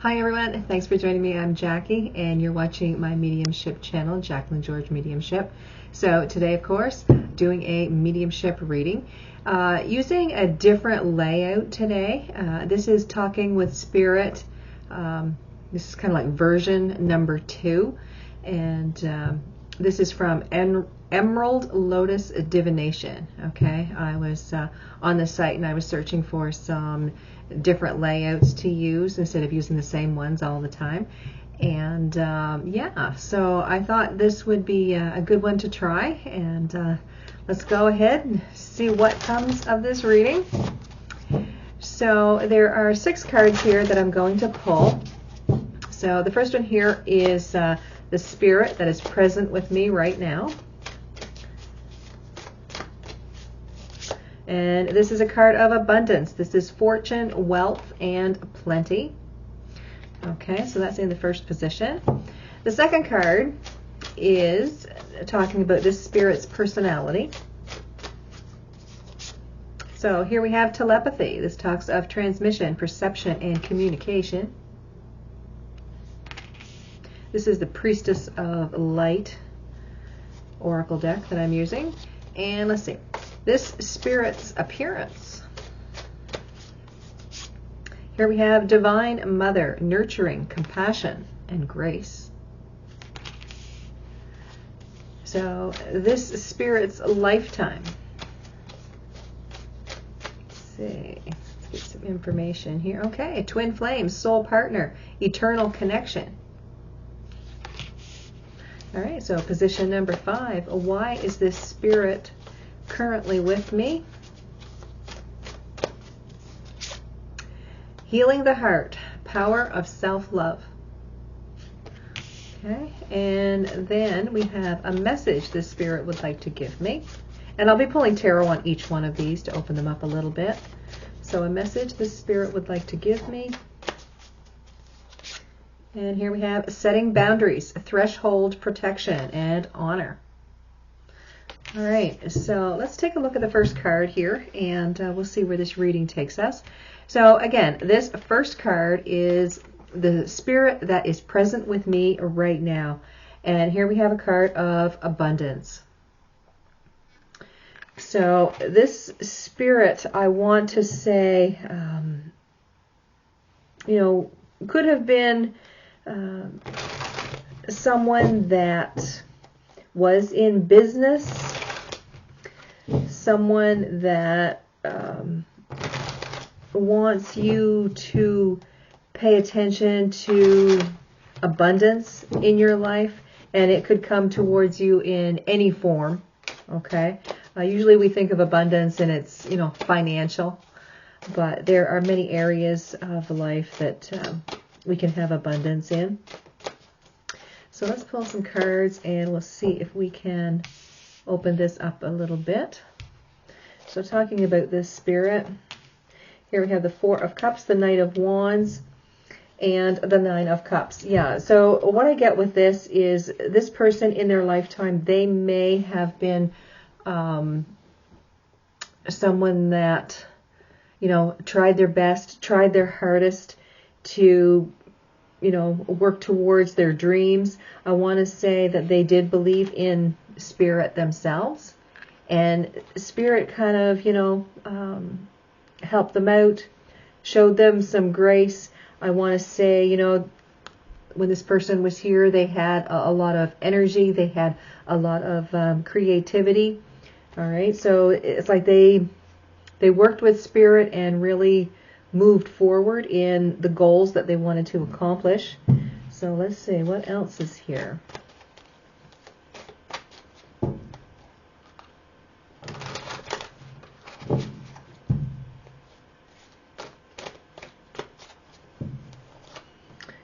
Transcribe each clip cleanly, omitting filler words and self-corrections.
Hi everyone, thanks for joining me. I'm Jackie and you're watching my mediumship channel, Jacqueline George Mediumship. So today, of course, doing a mediumship reading using a different layout today. This is Talking with Spirit. This is kind of like version number 2, and this is from Emerald Lotus Divination. Okay, I was on the site and I was searching for some different layouts to use instead of using the same ones all the time, and yeah, so I thought this would be a good one to try, and let's go ahead and see what comes of this reading. So there are 6 cards here that I'm going to pull. So the first one here is the spirit that is present with me right now. And this is a card of abundance. This is fortune, wealth, and plenty. Okay, so that's in the first position. The second card is talking about this spirit's personality. So here we have telepathy. This talks of transmission, perception, and communication. This is the Priestess of Light oracle deck that I'm using. And let's see. This spirit's appearance. Here we have Divine Mother, nurturing, compassion, and grace. So this spirit's lifetime. Let's see. Let's get some information here. Okay, twin flames, soul partner, eternal connection. All right, so position number 5. Why is this spirit currently with me? Healing the heart, power of self-love. Okay, and then we have a message this spirit would like to give me. And I'll be pulling tarot on each one of these to open them up a little bit. So a message this spirit would like to give me. And here we have setting boundaries, threshold protection, and honor. All right, so let's take a look at the first card here, and we'll see where this reading takes us. So again, this first card is the spirit that is present with me right now. And here we have a card of abundance. So this spirit, I want to say, could have been someone that was in business, someone that wants you to pay attention to abundance in your life, and it could come towards you in any form. Okay, usually we think of abundance and it's financial, but there are many areas of life that we can have abundance in. So let's pull some cards and we'll see if we can open this up a little bit. So talking about this spirit, here we have the 4 of Cups, the Knight of Wands, and the 9 of Cups. Yeah, so what I get with this is this person in their lifetime, they may have been someone that, tried their best, tried their hardest to work towards their dreams. I want to say that they did believe in spirit themselves, and spirit kind of, helped them out, showed them some grace. I want to say, when this person was here, they had a lot of energy. They had a lot of creativity. All right. So it's like they worked with spirit and really moved forward in the goals that they wanted to accomplish. So let's see what else is here.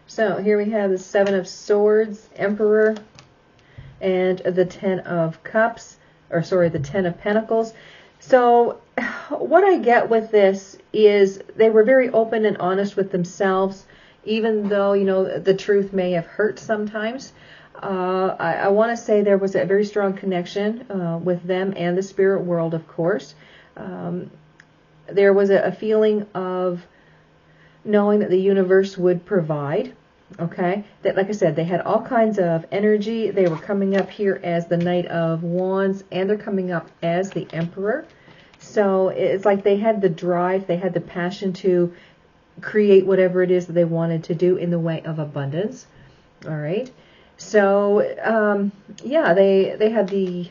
So here we have the 7 of Swords, Emperor, and the 10 of Cups, the 10 of Pentacles. So what I get with this is they were very open and honest with themselves, even though, the truth may have hurt sometimes. I want to say there was a very strong connection with them and the spirit world, of course. There was a feeling of knowing that the universe would provide. Okay, that, like I said, they had all kinds of energy. They were coming up here as the Knight of Wands, and they're coming up as the Emperor. So it's like they had the drive, they had the passion to create whatever it is that they wanted to do in the way of abundance. All right. So, yeah, they had the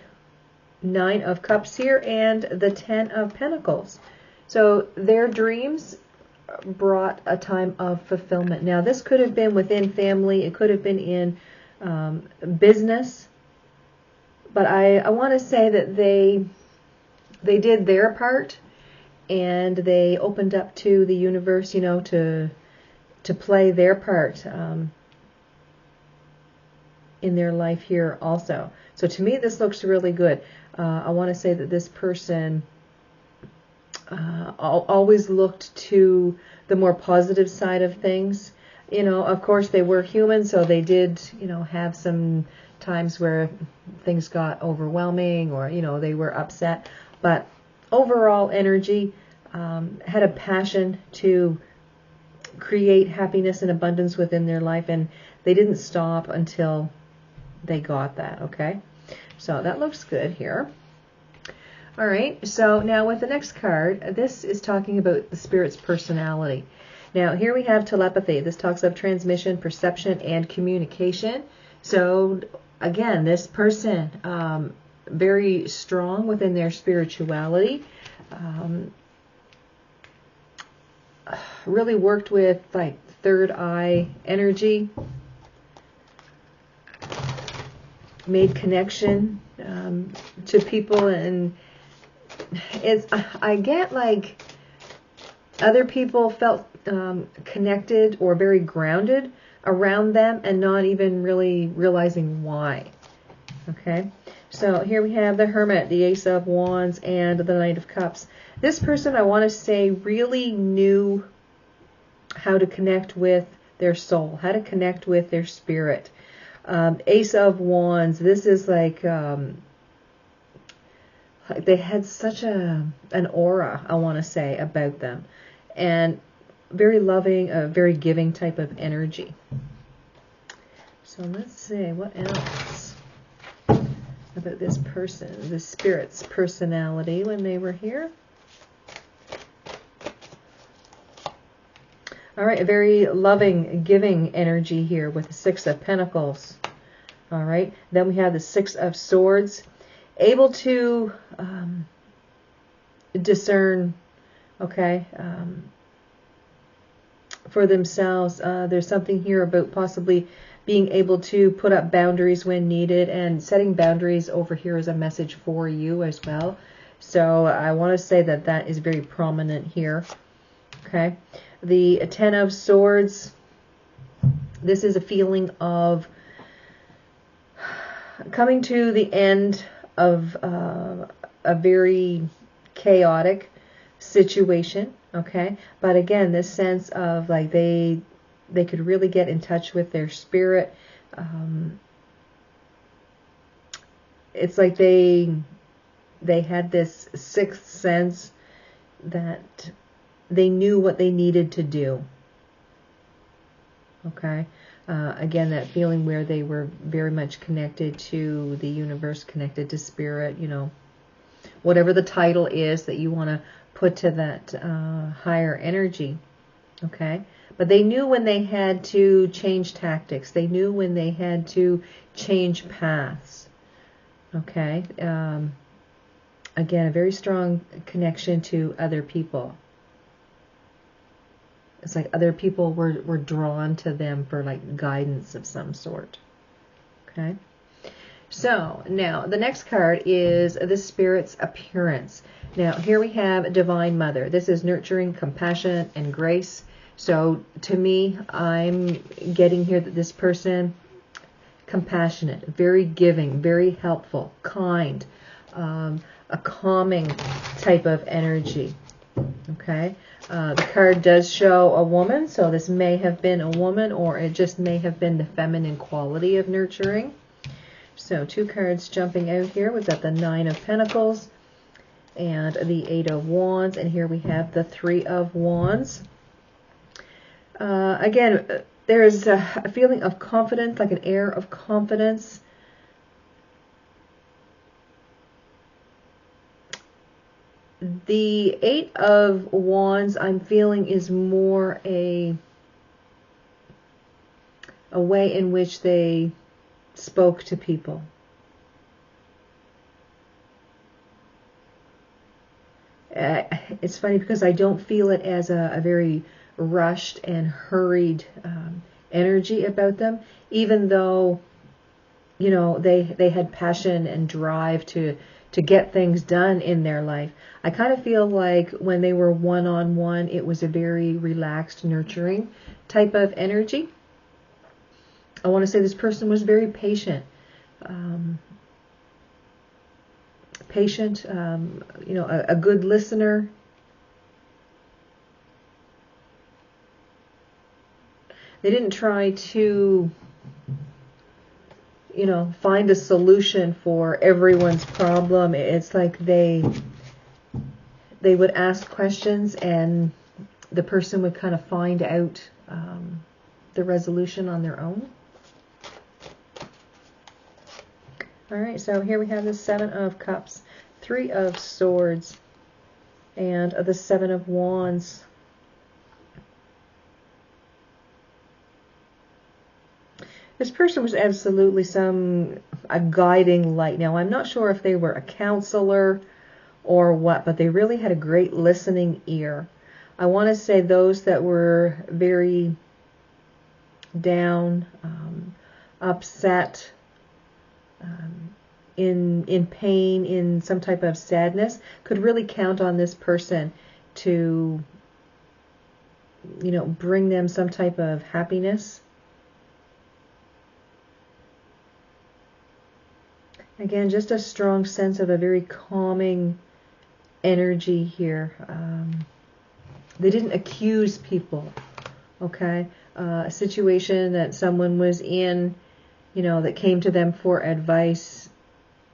Nine of Cups here and the Ten of Pentacles. So their dreams brought a time of fulfillment. Now, this could have been within family. It could have been in business. But I want to say that they did their part, and they opened up to the universe, you know, to play their part in their life here also. So to me, this looks really good. I want to say that this person always looked to the more positive side of things. You know, of course, they were human, so they did, you know, have some times where things got overwhelming, or, you know, they were upset. But overall energy, had a passion to create happiness and abundance within their life, and they didn't stop until they got that. Okay, so that looks good here. All right, so now with the next card, this is talking about the Spirit's personality. Now here we have telepathy. This talks of transmission, perception, and communication. So again, this person, very strong within their spirituality, really worked with like third eye energy, made connection to people, and I get like other people felt connected or very grounded around them and not even really realizing why. Okay, so here we have the Hermit, the Ace of Wands, and the Knight of Cups. This person, I want to say, really knew how to connect with their soul, how to connect with their spirit. Ace of Wands, this is like they had such an aura, I want to say, about them. And very loving, very giving type of energy. So let's see, what else about this person, the Spirit's personality when they were here. All right, a very loving, giving energy here with the Six of Pentacles. All right, then we have the Six of Swords, able to discern, okay, for themselves. There's something here about possibly being able to put up boundaries when needed, and setting boundaries over here is a message for you as well. So I want to say that that is very prominent here. Okay. The Ten of Swords, this is a feeling of coming to the end of a very chaotic situation, okay? But again, this sense of like they could really get in touch with their spirit. It's like they had this sixth sense that they knew what they needed to do. Okay. Again, that feeling where they were very much connected to the universe, connected to spirit, you know, whatever the title is that you want to put to that higher energy. Okay. But they knew when they had to change tactics. They knew when they had to change paths. Okay. Again, a very strong connection to other people. It's like other people were drawn to them for like guidance of some sort. Okay. So now the next card is the Spirit's appearance. Now here we have Divine Mother. This is nurturing, compassion, and grace. So to me, I'm getting here that this person, compassionate, very giving, very helpful, kind, a calming type of energy. Okay. The card does show a woman, so this may have been a woman, or it just may have been the feminine quality of nurturing. So two cards jumping out here. We've got the Nine of Pentacles and the Eight of Wands, and here we have the Three of Wands. Again, there is a feeling of confidence, like an air of confidence. The Eight of Wands, I'm feeling, is more a way in which they spoke to people. It's funny because I don't feel it as a very rushed and hurried energy about them, even though, you know, they had passion and drive to get things done in their life. I kind of feel like when they were one-on-one, it was a very relaxed, nurturing type of energy. I want to say this person was very patient. You know, a good listener. They didn't try to, you know, find a solution for everyone's problem. It's like they would ask questions and the person would kind of find out the resolution on their own. All right, so here we have the Seven of Cups, Three of Swords, and the Seven of Wands. This person was absolutely a guiding light. Now, I'm not sure if they were a counselor or what, but they really had a great listening ear. I want to say those that were very down, upset, in pain, in some type of sadness, could really count on this person to, you know, bring them some type of happiness. Again, just a strong sense of a very calming energy here. They didn't accuse people, okay? A situation that someone was in, you know, that came to them for advice,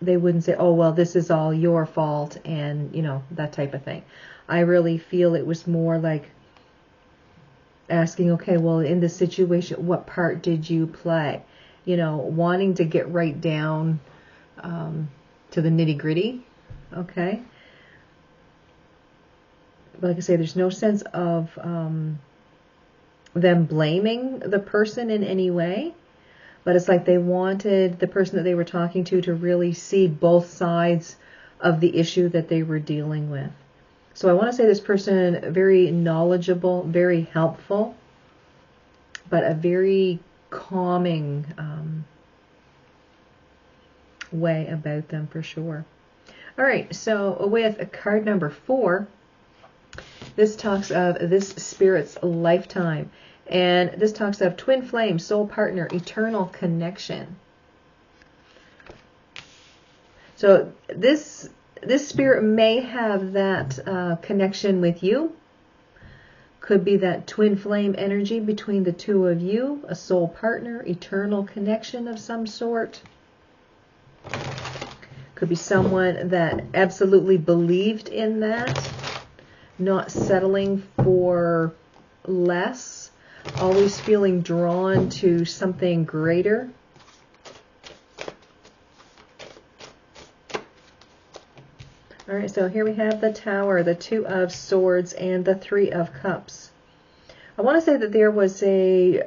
they wouldn't say, oh, well, this is all your fault, and, you know, that type of thing. I really feel it was more like asking, okay, well, in this situation, what part did you play? You know, wanting to get right down to the nitty-gritty, okay? But like I say, there's no sense of them blaming the person in any way. But it's like they wanted the person that they were talking to really see both sides of the issue that they were dealing with. So I want to say this person, very knowledgeable, very helpful, but a very calming way about them for sure. All right, so with card number 4, this talks of this spirit's lifetime. And this talks of twin flame, soul partner, eternal connection. So this spirit may have that connection with you. Could be that twin flame energy between the two of you, a soul partner, eternal connection of some sort. Could be someone that absolutely believed in that, not settling for less, always feeling drawn to something greater. All right, so here we have the Tower, the Two of Swords, and the Three of Cups. I want to say that there was a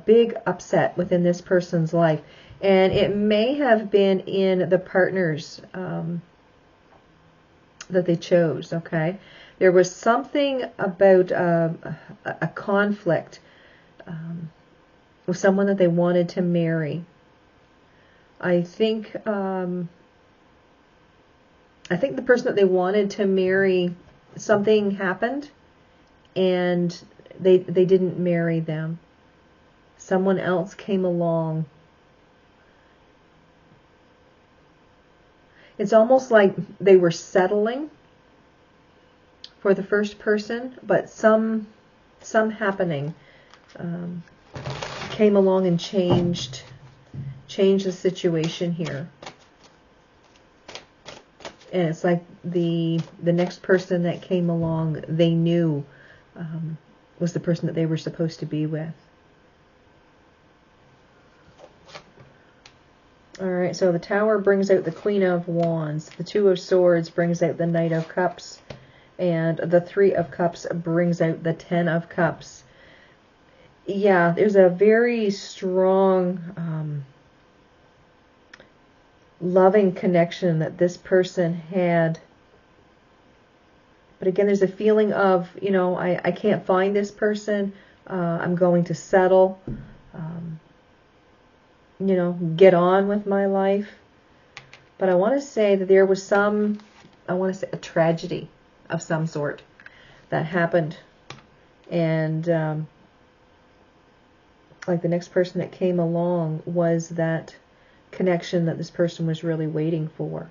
big upset within this person's life, and it may have been in the partners that they chose, okay? There was something about a conflict with someone that they wanted to marry. I think the person that they wanted to marry, something happened, and they didn't marry them. Someone else came along. It's almost like they were settling for the first person, but some happening came along and changed the situation here. And it's like the next person that came along, they knew was the person that they were supposed to be with. Alright, so the Tower brings out the Queen of Wands. The Two of Swords brings out the Knight of Cups. And the Three of Cups brings out the Ten of Cups. Yeah, there's a very strong loving connection that this person had. But again, there's a feeling of, you know, I can't find this person. I'm going to settle. You know, get on with my life. But I want to say that there was a tragedy of some sort that happened. And like the next person that came along was that connection that this person was really waiting for.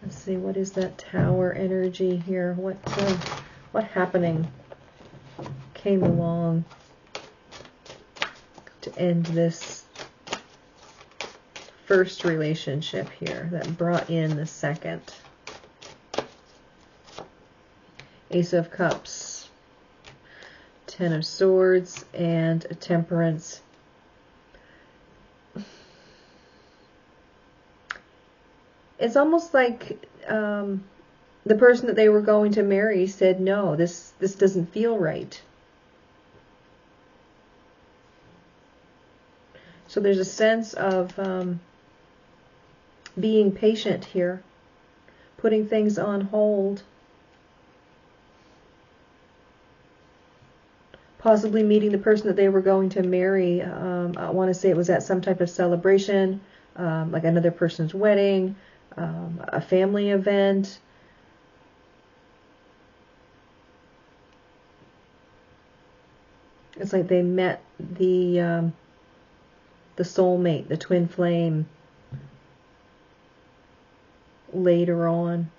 Let's see, what is that Tower energy here? What happening came along to end this first relationship here that brought in the second? Ace of Cups, Ten of Swords, and Temperance. It's almost like the person that they were going to marry said, no, this doesn't feel right. So there's a sense of being patient here, putting things on hold, possibly meeting the person that they were going to marry. I want to say it was at some type of celebration, like another person's wedding, a family event. It's like they met the soulmate, the twin flame, later on,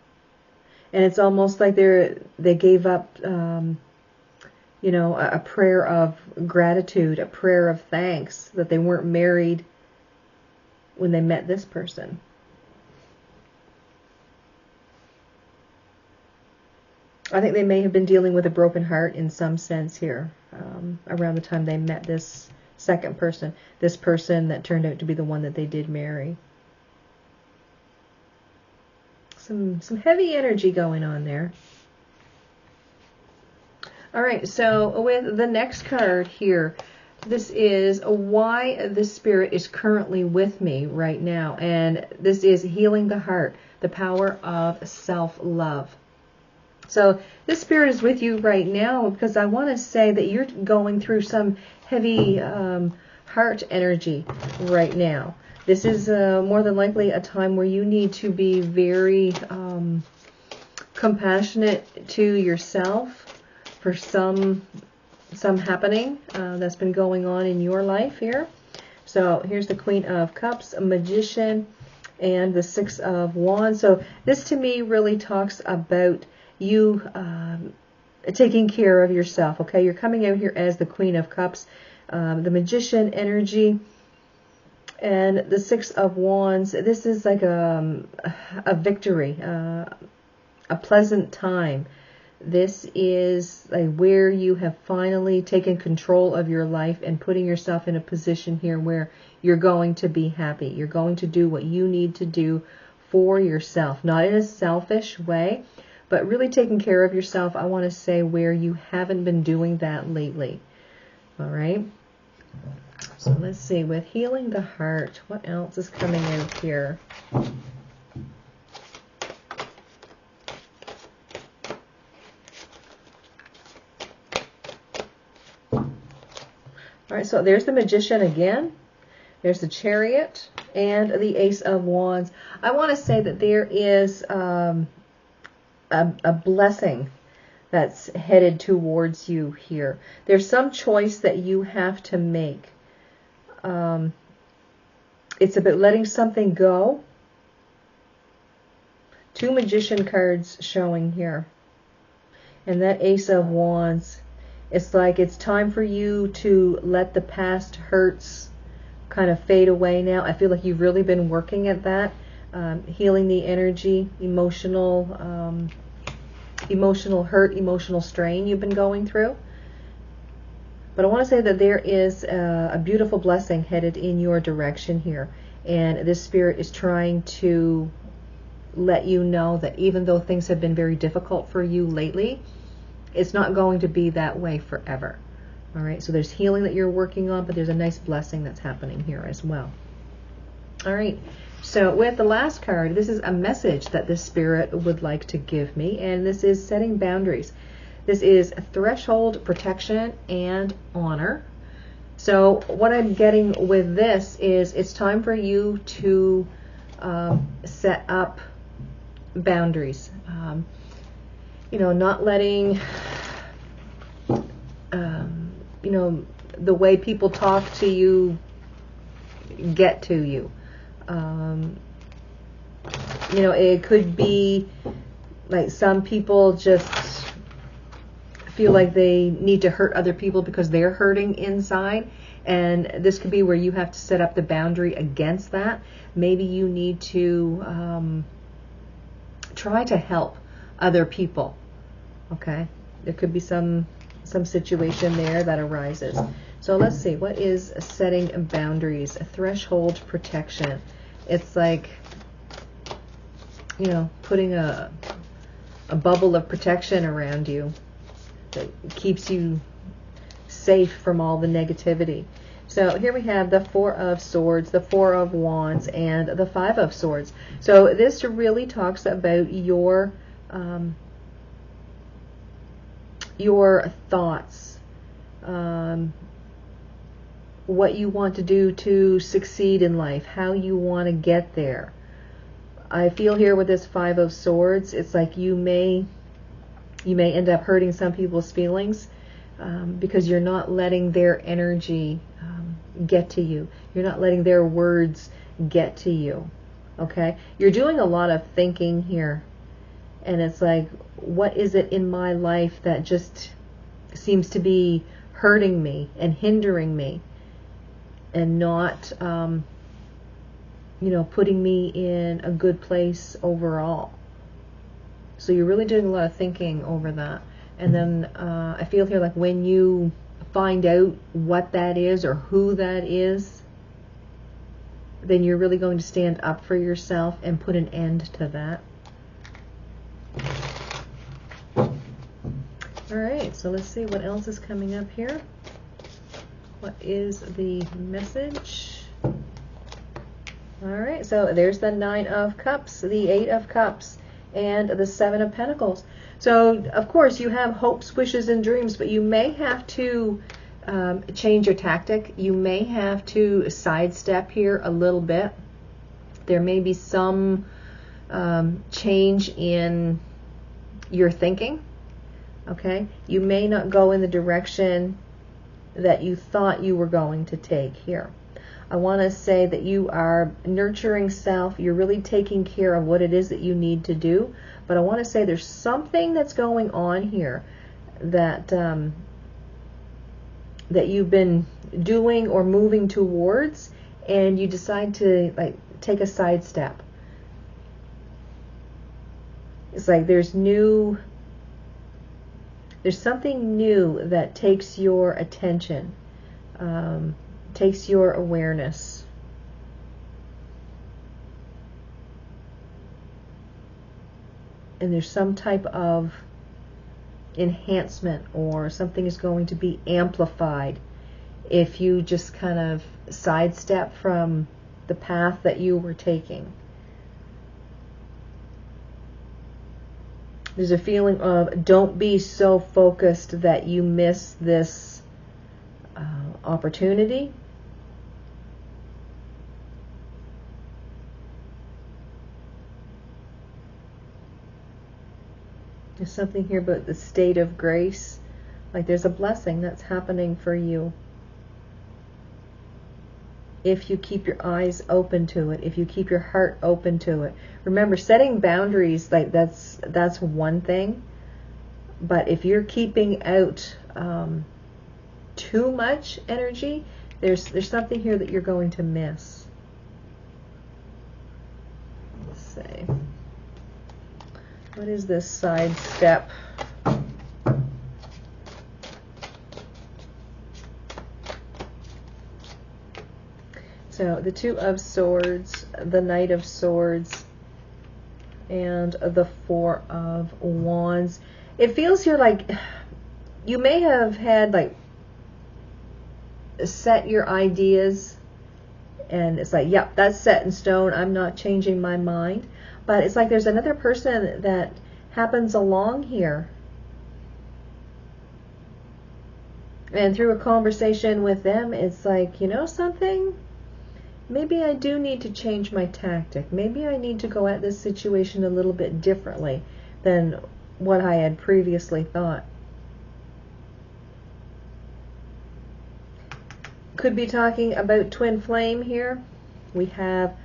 and it's almost like they gave up, you know, a prayer of gratitude, a prayer of thanks that they weren't married when they met this person. I think they may have been dealing with a broken heart in some sense here, around the time they met this second person, this person that turned out to be the one that they did marry. Some heavy energy going on there. Alright, so with the next card here, this is why the Spirit is currently with me right now. And this is healing the heart, the power of self-love. So this Spirit is with you right now because I want to say that you're going through some heavy heart energy right now. This is more than likely a time where you need to be very compassionate to yourself for some happening that's been going on in your life here. So here's the Queen of Cups, a Magician, and the Six of Wands. So this to me really talks about you taking care of yourself, okay? You're coming out here as the Queen of Cups, the Magician energy, and the Six of Wands. This is like a victory, a pleasant time. This is like where you have finally taken control of your life and putting yourself in a position here where you're going to be happy. You're going to do what you need to do for yourself, not in a selfish way, but really taking care of yourself. I want to say where you haven't been doing that lately. All right. So let's see, with healing the heart, what else is coming out here? All right, so there's the Magician again. There's the Chariot and the Ace of Wands. I want to say that there is a blessing that's headed towards you here. There's some choice that you have to make. It's about letting something go. Two Magician cards showing here. And that Ace of Wands. It's like it's time for you to let the past hurts kind of fade away now. I feel like you've really been working at that. Healing the energy, emotional emotional hurt, emotional strain you've been going through. But I want to say that there is a beautiful blessing headed in your direction here. And this spirit is trying to let you know that even though things have been very difficult for you lately, it's not going to be that way forever. All right, so there's healing that you're working on, but there's a nice blessing that's happening here as well. All right, so with the last card, this is a message that the spirit would like to give me, and this is setting boundaries. This is threshold, protection, and honor. So what I'm getting with this is it's time for you to set up boundaries. You know, not letting, you know, the way people talk to you get to you. You know, it could be like some people just feel like they need to hurt other people because they're hurting inside, and this could be where you have to set up the boundary against that. Maybe you need to try to help other people. Okay, there could be some situation there that arises. So let's see, what is setting boundaries? A threshold, protection. It's like, you know, putting a bubble of protection around you that keeps you safe from all the negativity. So here we have the Four of Swords, the Four of Wands, and the Five of Swords. So this really talks about your thoughts, what you want to do to succeed in life, how you want to get there. I feel here with this Five of Swords, it's like you may end up hurting some people's feelings because you're not letting their energy get to you. You're not letting their words get to you. Okay? You're doing a lot of thinking here. And it's like, what is it in my life that just seems to be hurting me and hindering me and not, you know, putting me in a good place overall? So you're really doing a lot of thinking over that. And then I feel here like when you find out what that is or who that is, then you're really going to stand up for yourself and put an end to that. All right, so let's see what else is coming up here. What is the message? All right, so there's the Nine of Cups, the Eight of Cups, and the Seven of Pentacles. So, of course, you have hopes, wishes, and dreams, but you may have to change your tactic. You may have to sidestep here a little bit. There may be some change in your thinking. Okay? You may not go in the direction that you thought you were going to take here. I want to say that you are nurturing self. You're really taking care of what it is that you need to do. But I want to say there's something that's going on here that that you've been doing or moving towards, and you decide to like take a sidestep. It's like there's something new that takes your attention, takes your awareness. And there's some type of enhancement, or something is going to be amplified if you just kind of sidestep from the path that you were taking. There's a feeling of don't be so focused that you miss this opportunity. There's something here about the state of grace. Like there's a blessing that's happening for you if you keep your eyes open to it, if you keep your heart open to it. Remember, setting boundaries, like that's one thing. But if you're keeping out too much energy, there's something here that you're going to miss. Let's see. What is this side step? So the Two of Swords, the Knight of Swords, and the Four of Wands. It feels here like you may have had like set your ideas and it's like, yep, that's set in stone. I'm not changing my mind. But it's like there's another person that happens along here. And through a conversation with them, it's like, you know something? Maybe I do need to change my tactic. Maybe I need to go at this situation a little bit differently than what I had previously thought. Could be talking about twin flame here. We have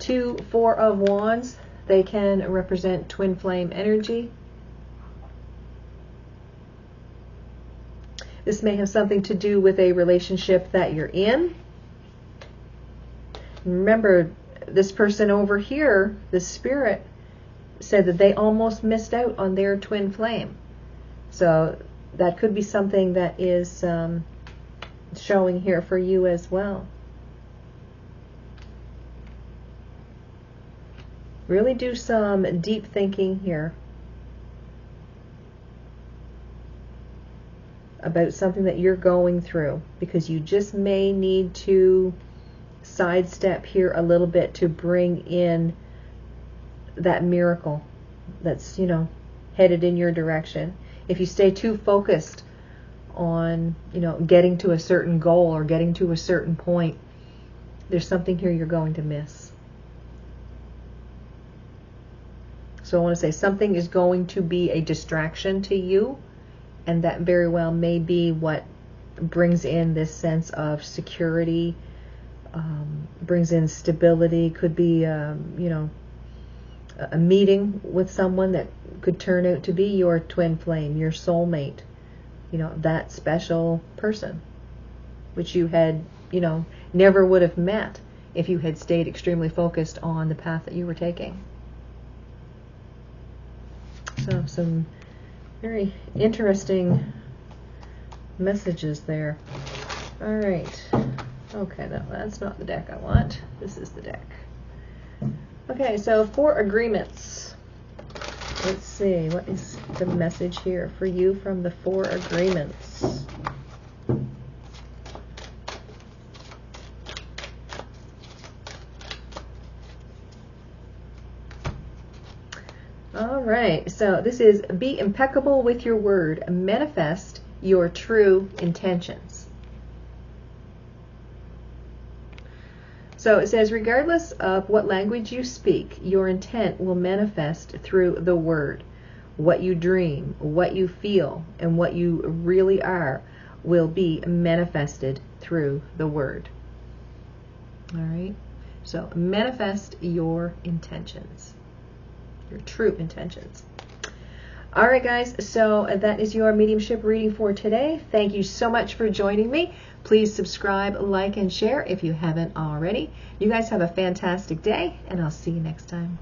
2 Four of Wands. They can represent twin flame energy. This may have something to do with a relationship that you're in. Remember, this person over here, the spirit, said that they almost missed out on their twin flame. So that could be something that is showing here for you as well. Really do some deep thinking here about something that you're going through, because you just may need to sidestep here a little bit to bring in that miracle that's, you know, headed in your direction. If you stay too focused on, you know, getting to a certain goal or getting to a certain point, there's something here you're going to miss. So I want to say something is going to be a distraction to you, and that very well may be what brings in this sense of security, brings in stability. Could be, you know, a meeting with someone that could turn out to be your twin flame, your soulmate, you know, that special person, which you had, you know, never would have met if you had stayed extremely focused on the path that you were taking. So some very interesting messages there. All right. Okay, no, that's not the deck I want. This is the deck. Okay, so 4 agreements. Let's see, what is the message here for you from the 4 agreements? All right, so this is be impeccable with your word. Manifest your true intentions. So it says, regardless of what language you speak, your intent will manifest through the word. What you dream, what you feel, and what you really are will be manifested through the word. All right, so manifest your intentions. Your true intentions. All right, guys, so that is your mediumship reading for today. Thank you so much for joining me. Please subscribe, like, and share if you haven't already. You guys have a fantastic day, and I'll see you next time.